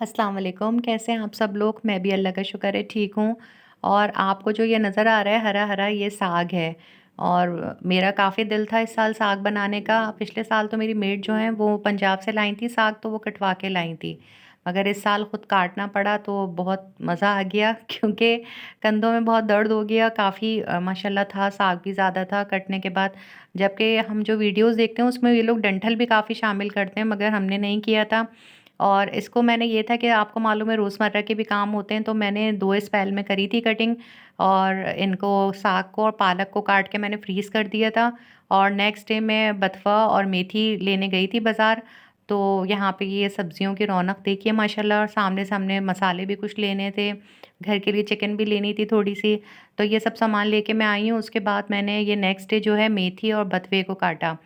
अस्सलाम वालेकुम, कैसे हैं आप सब लोग? मैं भी अल्लाह का शुक्र है ठीक हूँ। और आपको जो ये नज़र आ रहा है हरा-हरा ये साग है। और मेरा काफ़ी दिल था इस साल साग बनाने का। पिछले साल तो मेरी मेड जो हैं वो पंजाब से लाई थी साग, तो वो कटवा के लाई थी। मगर इस साल खुद काटना पड़ा तो बहुत मज़ा आ गया क्योंकि कंधों में बहुत दर्द हो गया। काफ़ी माशाल्लाह था, साग भी ज़्यादा था कटने के बाद। जबकि हम जो वीडियोज़ देखते हैं उसमें ये लोग डंठल भी काफ़ी शामिल करते हैं, मगर हमने नहीं किया था। और इसको मैंने ये था कि आपको मालूम है रोज़मर्रा के भी काम होते हैं, तो मैंने 2 स्पेल में करी थी कटिंग। और इनको साग को और पालक को काट के मैंने फ्रीज़ कर दिया था। और नेक्स्ट डे मैं बथुआ और मेथी लेने गई थी बाज़ार। तो यहाँ पे ये सब्ज़ियों की रौनक देखिए माशाल्लाह। और सामने-सामने मसाले भी कुछ लेने थे, घर के लिए चिकन भी लेनी थी थोड़ी-सी। तो ये सब सामान लेके मैं आई हूँ। उसके बाद मैंने ये नेक्स्ट डे जो है मेथी और बथुए को काटा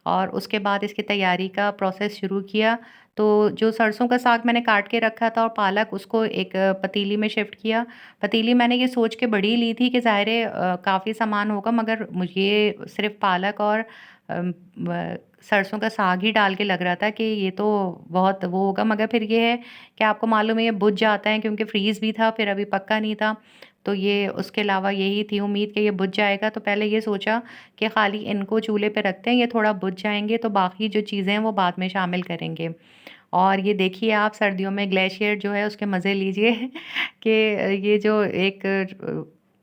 और उसके बाद इसकी तैयारी का प्रोसेस शुरू किया। तो जो सरसों का साग मैंने काट के रखा था और पालक, उसको एक पतीली में शिफ्ट किया। पतीली मैंने ये सोच के बड़ी ली थी कि ज़ाहिर है काफ़ी सामान होगा, मगर मुझे सिर्फ़ पालक और अम, ब सरसों का साग ही डाल के लग रहा था कि ये तो बहुत वो होगा। मगर फिर ये है कि आपको मालूम है ये बुझ जाता है, क्योंकि फ्रीज़ भी था, फिर अभी पक्का नहीं था। तो ये उसके अलावा यही थी उम्मीद कि ये बुझ जाएगा। तो पहले ये सोचा कि खाली इनको चूल्हे पे रखते हैं, ये थोड़ा बुझ जाएँगे तो बाकी जो चीज़ें हैं वो बाद में शामिल करेंगे। और ये देखिए आप सर्दियों में ग्लेशियर जो है उसके मज़े लीजिए कि ये जो एक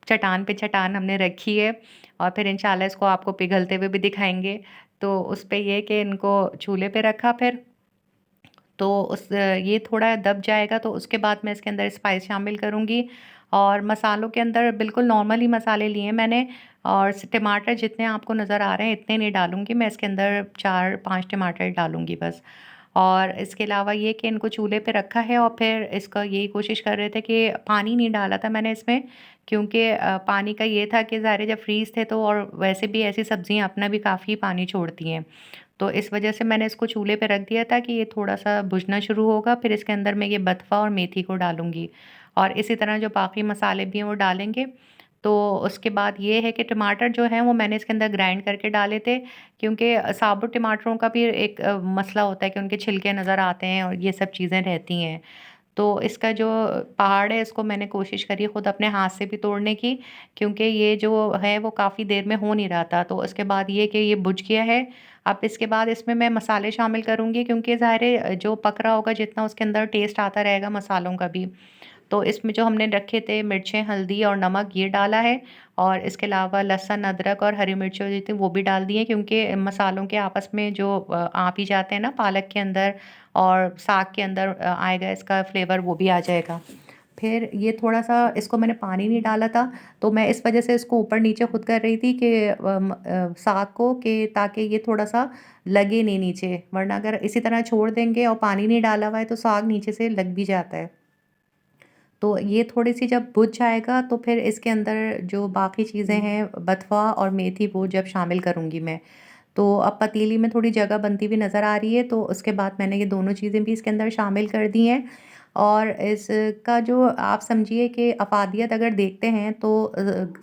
चट्टान पे चट्टान हमने रखी है और फिर इंशाल्लाह इसको आपको पिघलते हुए भी दिखाएँगे। तो उस पे ये कि इनको चूल्हे पे रखा फिर, तो ये थोड़ा दब जाएगा तो उसके बाद मैं इसके अंदर स्पाइस शामिल करूँगी। और मसालों के अंदर बिल्कुल नॉर्मल ही मसाले लिए मैंने। और टमाटर जितने आपको नज़र आ रहे हैं इतने नहीं डालूँगी मैं, इसके अंदर 4-5 टमाटर डालूँगी बस। और इसके अलावा ये कि इनको चूल्हे पे रखा है और फिर इसका यही कोशिश कर रहे थे कि पानी नहीं डाला था मैंने इसमें, क्योंकि पानी का ये था कि ज़ाहिर है जब फ्रीज़ थे तो, और वैसे भी ऐसी सब्ज़ियाँ अपना भी काफ़ी पानी छोड़ती हैं। तो इस वजह से मैंने इसको चूल्हे पे रख दिया था कि ये थोड़ा-सा बुझना शुरू होगा, फिर इसके अंदर मैं ये बथुआ और मेथी को डालूँगी। और इसी तरह जो बाकी मसाले भी हैं वो डालेंगे। तो उसके बाद ये है कि टमाटर जो हैं वो मैंने इसके अंदर ग्राइंड करके डाले थे, क्योंकि साबुत टमाटरों का भी एक मसला होता है कि उनके छिलके नज़र आते हैं और ये सब चीज़ें रहती हैं। तो इसका जो पहाड़ है इसको मैंने कोशिश करी खुद अपने हाथ से भी तोड़ने की, क्योंकि ये जो है वो काफ़ी देर में हो नहीं रहा था। तो उसके बाद ये कि ये बुझ गया है। अब इसके बाद इसमें मैं मसाले शामिल करूँगी, क्योंकि ज़ाहिर है जो पक रहा होगा जितना उसके अंदर टेस्ट आता रहेगा मसालों का भी। तो इसमें जो हमने रखे थे मिर्चें, हल्दी और नमक ये डाला है। और इसके अलावा लहसुन, अदरक और हरी मिर्चें जो थी वो भी डाल दी हैं, क्योंकि मसालों के आपस में जो आ भी जाते हैं ना पालक के अंदर और साग के अंदर आएगा इसका फ्लेवर, वो भी आ जाएगा। फिर ये थोड़ा-सा इसको मैंने पानी नहीं डाला था, तो मैं इस वज़ह से इसको ऊपर-नीचे खुद कर रही थी कि साग को, कि ताकि ये थोड़ा-सा लगे नहीं नीचे, वरना अगर इसी तरह छोड़ देंगे और पानी नहीं डाला हुआ है तो साग नीचे से लग भी जाता है। तो ये थोड़ी-सी जब बुझ जाएगा तो फिर इसके अंदर जो बाकी चीज़ें हैं बथुआ और मेथी वो जब शामिल करूँगी मैं। तो अब पतीली में थोड़ी जगह बनती हुई नज़र आ रही है, तो उसके बाद मैंने ये दोनों चीज़ें भी इसके अंदर शामिल कर दी हैं। और इसका जो आप समझिए कि अफ़ादियत अगर देखते हैं तो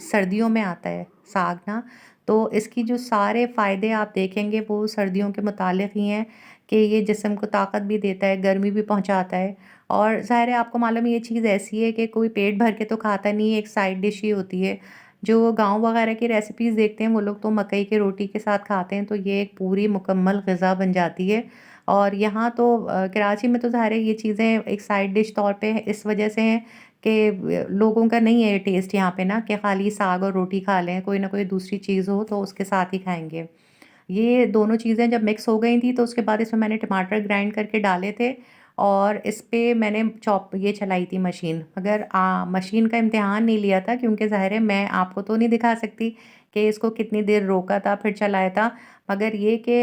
सर्दियों में आता है साग ना, तो इसकी जो सारे फ़ायदे आप देखेंगे वो सर्दियों के मुतालिक ही हैं कि ये जिस्म को ताकत भी देता है, गर्मी भी पहुँचाता है। और ज़ाहिर है आपको मालूम है ये चीज़ ऐसी है कि कोई पेट भर के तो खाता नहीं है, एक साइड डिश ही होती है। जो गाँव वगैरह की रेसिपीज़ देखते हैं वो लोग तो मकई की रोटी के साथ खाते हैं, तो ये एक पूरी मुकम्मल ग़िज़ा बन जाती है। और यहाँ तो कराची में तो ज़ाहिर है ये चीज़ें एक साइड डिश तौर पे इस वजह से हैं कि लोगों का नहीं है ये टेस्ट यहाँ पे ना कि खाली साग और रोटी खा लें, कोई ना कोई दूसरी चीज़ हो तो उसके साथ ही खाएँगे। ये दोनों चीज़ें जब मिक्स हो गई थी तो उसके बाद इसमें मैंने टमाटर ग्राइंड करके डाले थे। और इस पे मैंने चॉप ये चलाई थी मशीन, मगर मशीन का इम्तिहान नहीं लिया था, क्योंकि ज़ाहिर है मैं आपको तो नहीं दिखा सकती कि इसको कितनी देर रोका था फिर चलाया था। मगर ये कि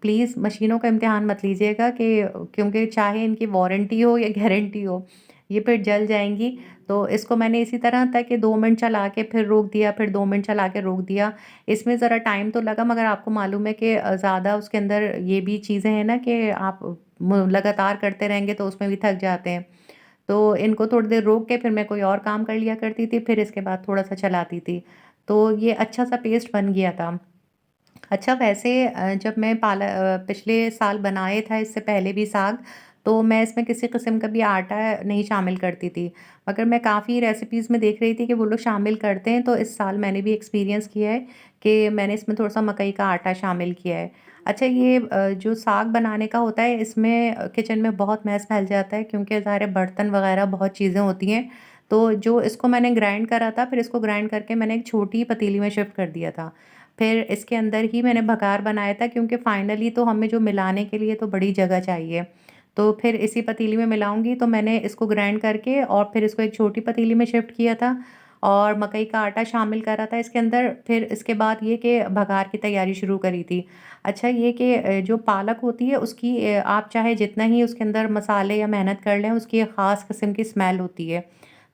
प्लीज़ मशीनों का इम्तिहान मत लीजिएगा, कि क्योंकि चाहे इनकी वारंटी हो या गारंटी हो, ये फिर जल जाएँगी। तो इसको मैंने इसी तरह था कि 2 मिनट चला के फिर रोक दिया, फिर 2 मिनट चला के रोक दिया। इसमें ज़रा टाइम तो लगा, मगर आपको मालूम है कि ज़्यादा उसके अंदर ये भी चीज़ें हैं ना कि आप लगातार करते रहेंगे तो उसमें भी थक जाते हैं। तो इनको थोड़ी देर रोक के फिर मैं कोई और काम कर लिया करती थी, फिर इसके बाद थोड़ा-सा चलाती थी। तो ये अच्छा-सा पेस्ट बन गया था। अच्छा वैसे जब मैं पिछले साल बनाए था इससे पहले भी साग, तो मैं इसमें किसी किस्म का भी आटा नहीं शामिल करती थी। मगर मैं काफ़ी रेसिपीज़ में देख रही थी कि वो लोग शामिल करते हैं, तो इस साल मैंने भी एक्सपीरियंस किया है कि मैंने इसमें थोड़ा-सा मकई का आटा शामिल किया है। अच्छा, ये जो साग बनाने का होता है, इसमें किचन में बहुत मैस फैल जाता है क्योंकि ज़ाहिर है बर्तन वग़ैरह बहुत चीज़ें होती हैं। तो जो इसको मैंने ग्राइंड करा था, फिर इसको ग्राइंड करके मैंने एक छोटी पतीली में शिफ्ट कर दिया था। फिर इसके अंदर ही मैंने बघार बनाया था क्योंकि फाइनली तो हमें जो मिलाने के लिए तो बड़ी जगह चाहिए। तो फिर इसी पतीली में मिलाऊँगी, तो मैंने इसको ग्राइंड करके और फिर इसको एक छोटी पतीली में शिफ्ट किया था और मकई का आटा शामिल करा था इसके अंदर। फिर इसके बाद ये कि बघार की तैयारी शुरू करी थी। अच्छा, ये कि जो पालक होती है उसकी आप चाहे जितना ही उसके अंदर मसाले या मेहनत कर लें, उसकी एक ख़ास किस्म की स्मेल होती है।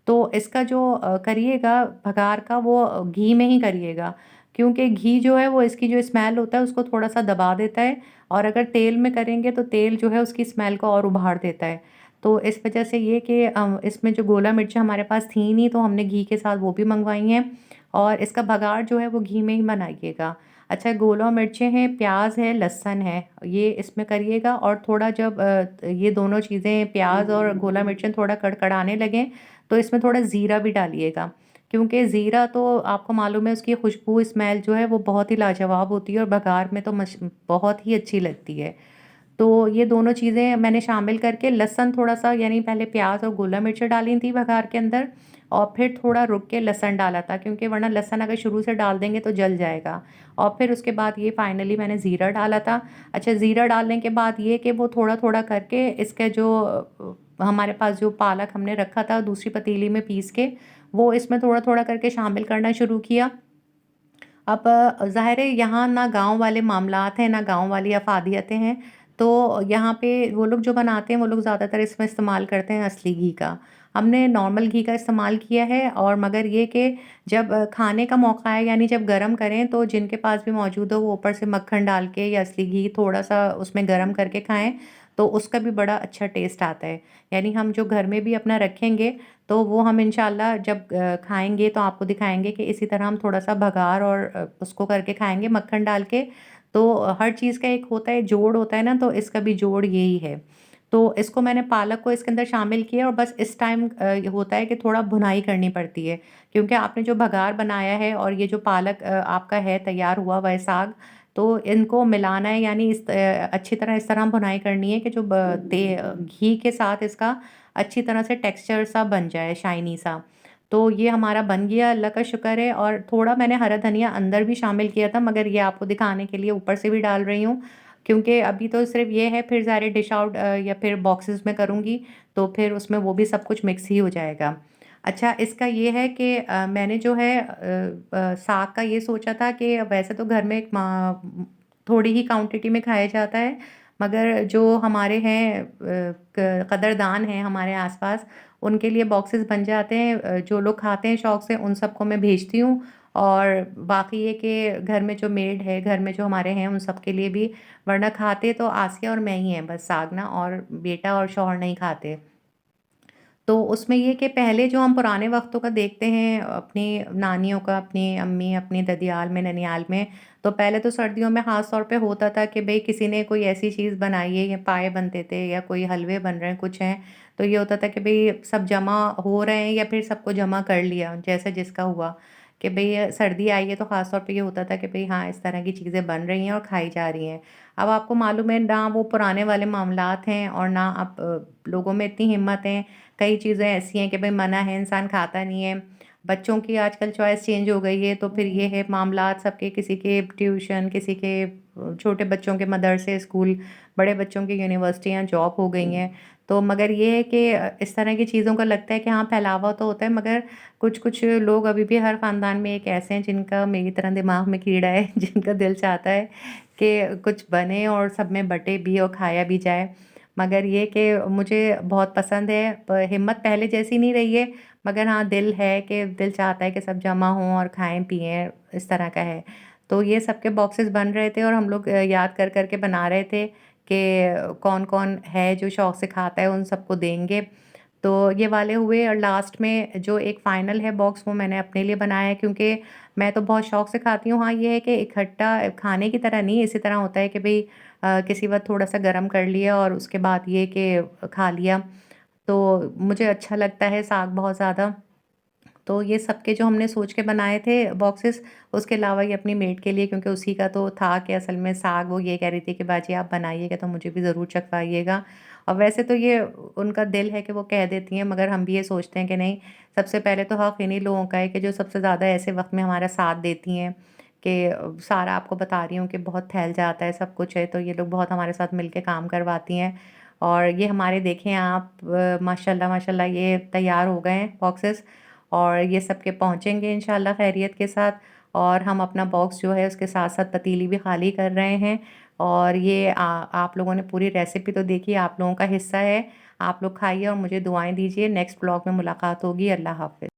तो इसका जो करिएगा बघार का, वो घी में ही करिएगा, क्योंकि घी जो है वो इसकी जो स्मेल होता है उसको थोड़ा-सा दबा देता है, और अगर तेल में करेंगे तो तेल जो है उसकी स्मेल को और उभार देता है। तो इस वजह से ये कि इसमें जो गोला मिर्चें हमारे पास थी नहीं, तो हमने घी के साथ वो भी मँगवाई हैं, और इसका बघार जो है वो घी में ही बनाइएगा। अच्छा, गोला मिर्चें हैं, प्याज़ है, लहसुन है, ये इसमें करिएगा, और थोड़ा जब ये दोनों चीज़ें प्याज़ और गोला मिर्चें थोड़ा कड़कड़ाने लगें, तो इसमें थोड़ा ज़ीरा भी डालिएगा, क्योंकि ज़ीरा तो आपको मालूम है उसकी खुशबू स्मेल जो है वो बहुत ही लाजवाब होती है और बघार में तो बहुत ही अच्छी लगती है। तो ये दोनों चीज़ें मैंने शामिल करके लहसुन थोड़ा-सा, यानी पहले प्याज़ और गोला मिर्च डाली थी बघार के अंदर, और फिर थोड़ा रुक के लहसुन डाला था, क्योंकि वरना लहसुन अगर शुरू से डाल देंगे तो जल जाएगा। और फिर उसके बाद ये फाइनली मैंने ज़ीरा डाला था। अच्छा, ज़ीरा डालने के बाद ये कि वो थोड़ा-थोड़ा करके इसके जो हमारे पास जो पालक हमने रखा था दूसरी पतीली में पीस के, वो इसमें थोड़ा-थोड़ा करके शामिल करना शुरू किया। अब ज़ाहिर है यहाँ ना गाँव वाले मामलात हैं, ना गाँव वाली अफ़ादियतें हैं, तो यहाँ पे वो लोग जो बनाते हैं, वो लोग ज़्यादातर इसमें इस्तेमाल करते हैं असली घी का। हमने नॉर्मल घी का इस्तेमाल किया है, और मगर ये कि जब खाने का मौका आए, यानी जब गरम करें, तो जिनके पास भी मौजूद हो वो ऊपर से मक्खन डाल के या असली घी थोड़ा-सा उसमें गरम करके खाएँ, तो उसका भी बड़ा अच्छा टेस्ट आता है। यानी हम जो घर में भी अपना रखेंगे, तो वो हम इंशाल्लाह जब खाएँगे तो आपको दिखाएँगे कि इसी तरह हम थोड़ा-सा बघार और उसको करके खाएँगे मक्खन डाल के। तो हर चीज़ का एक होता है जोड़ होता है ना, तो इसका भी जोड़ यही है। तो इसको मैंने पालक को इसके अंदर शामिल किया, और बस इस टाइम होता है कि थोड़ा भुनाई करनी पड़ती है, क्योंकि आपने जो बघार बनाया है और ये जो पालक आपका है तैयार हुआ हुआ है साग, तो इनको मिलाना है, यानी अच्छी तरह इस तरह भुनाई करनी है कि जो घी के साथ इसका अच्छी तरह से टेक्सचर सा बन जाए, शाइनी सा। तो ये हमारा बन गया, अल्लाह का शुक्र है, और थोड़ा मैंने हरा धनिया अंदर भी शामिल किया था, मगर ये आपको दिखाने के लिए ऊपर से भी डाल रही हूँ, क्योंकि अभी तो सिर्फ़ ये है, फिर ज़ाहिर डिश आउट या फिर बॉक्सेस में करूँगी, तो फिर उसमें वो भी सब कुछ मिक्स ही हो जाएगा। अच्छा, इसका ये है कि मैंने जो है साग का ये सोचा था कि वैसे तो घर में थोड़ी ही क्वांटिटी में खाया जाता है, मगर जो हमारे हैं कदरदान हैं हमारे आस-पास, उनके लिए बॉक्सेस बन जाते हैं। जो लोग खाते हैं शौक़ से, उन सबको मैं भेजती हूँ, और बाकी ये कि घर में जो मेड है, घर में जो हमारे हैं, उन सब के लिए भी, वरना खाते तो आसिया और मैं ही हैं बस साग ना, और बेटा और शौहर नहीं खाते। तो उसमें ये कि पहले जो हम पुराने वक़्तों का देखते हैं, अपनी नानियों का, अपनी अम्मी, अपनी ददियाल में, ननियाल में, तो पहले तो सर्दियों में ख़ास तौर पे होता था कि भई किसी ने कोई ऐसी चीज़ बनाई है, या पाए बनते थे या कोई हलवे बन रहे हैं, कुछ हैं, तो ये होता था कि भई सब जमा हो रहे हैं, या फिर सबको जमा कर लिया, जैसा जिसका हुआ, कि भई सर्दी आई है, तो ख़ास तौर पे ये होता था कि भई हाँ, इस तरह की चीज़ें बन रही हैं और खाई जा रही हैं। अब आपको मालूम है ना, वो पुराने वाले मामलात हैं, और ना अब लोगों में इतनी हिम्मत है। कई चीज़ें ऐसी हैं कि भई मना है, इंसान खाता नहीं है। बच्चों की आजकल चॉइस चेंज हो गई है, तो फिर ये है मामलात सबके, किसी के ट्यूशन, किसी के छोटे बच्चों के मदरसे, स्कूल, बड़े बच्चों की यूनिवर्सिटियाँ, जॉब हो गई हैं। तो मगर ये है कि इस तरह की चीज़ों का लगता है कि हाँ, फैलावा तो होता है, मगर कुछ-कुछ लोग अभी भी हर ख़ानदान में एक ऐसे हैं जिनका मेरी तरह दिमाग में कीड़ा है, जिनका दिल चाहता है कि कुछ बने और सब में बँटे भी और खाया भी जाए। मगर ये कि मुझे बहुत पसंद है, हिम्मत पहले जैसी नहीं रही है, मगर हाँ, दिल है कि दिल चाहता है कि सब जमा हों और खाएँ-पिएँ, इस तरह का है। तो ये सबके बॉक्सेस बन रहे थे, और हम लोग याद कर के बना रहे थे कि कौन-कौन है जो शौक़ से खाता है, उन सबको देंगे। तो ये वाले हुए और लास्ट में जो एक फ़ाइनल है बॉक्स वो मैंने अपने लिए बनाया है क्योंकि मैं तो बहुत शौक से खाती हूँ। हाँ, ये है कि इकट्ठा खाने की तरह नहीं, इसी तरह होता है कि भई किसी वक़्त थोड़ा-सा गरम कर लिया और उसके बाद ये कि खा लिया। तो मुझे अच्छा लगता है साग बहुत ज़्यादा। तो ये सब के जो हमने सोच के बनाए थे बॉक्सेस, उसके अलावा ये अपनी मेड के लिए क्योंकि उसी का तो था कि असल में साग वो ये कह रही थी कि बाजी आप बनाइएगा तो मुझे भी ज़रूर चखवाइएगा। और वैसे तो ये उनका दिल है कि वो कह देती हैं मगर हम भी ये सोचते हैं कि नहीं, सबसे पहले तो हक़ इन्हीं लोगों का है कि जो सबसे ज़्यादा ऐसे वक़्त में हमारा साथ देती हैं कि सारा आपको बता रही हूँ कि बहुत फैल जाता है सब कुछ है, तो ये लोग बहुत हमारे साथ मिल के काम करवाती हैं। और ये हमारे देखें आप माशाल्लाह माशाल्लाह ये तैयार हो गए हैं बॉक्सेस और ये सब के पहुँचेंगे इंशाल्लाह खैरियत के साथ। और हम अपना बॉक्स जो है उसके साथ-साथ पतीली भी खाली कर रहे हैं। और ये आप लोगों ने पूरी रेसिपी तो देखी, आप लोगों का हिस्सा है। आप लोग खाइए और मुझे दुआएँ दीजिए। नेक्स्ट व्लॉग में मुलाकात होगी। अल्लाह हाफ़िज़।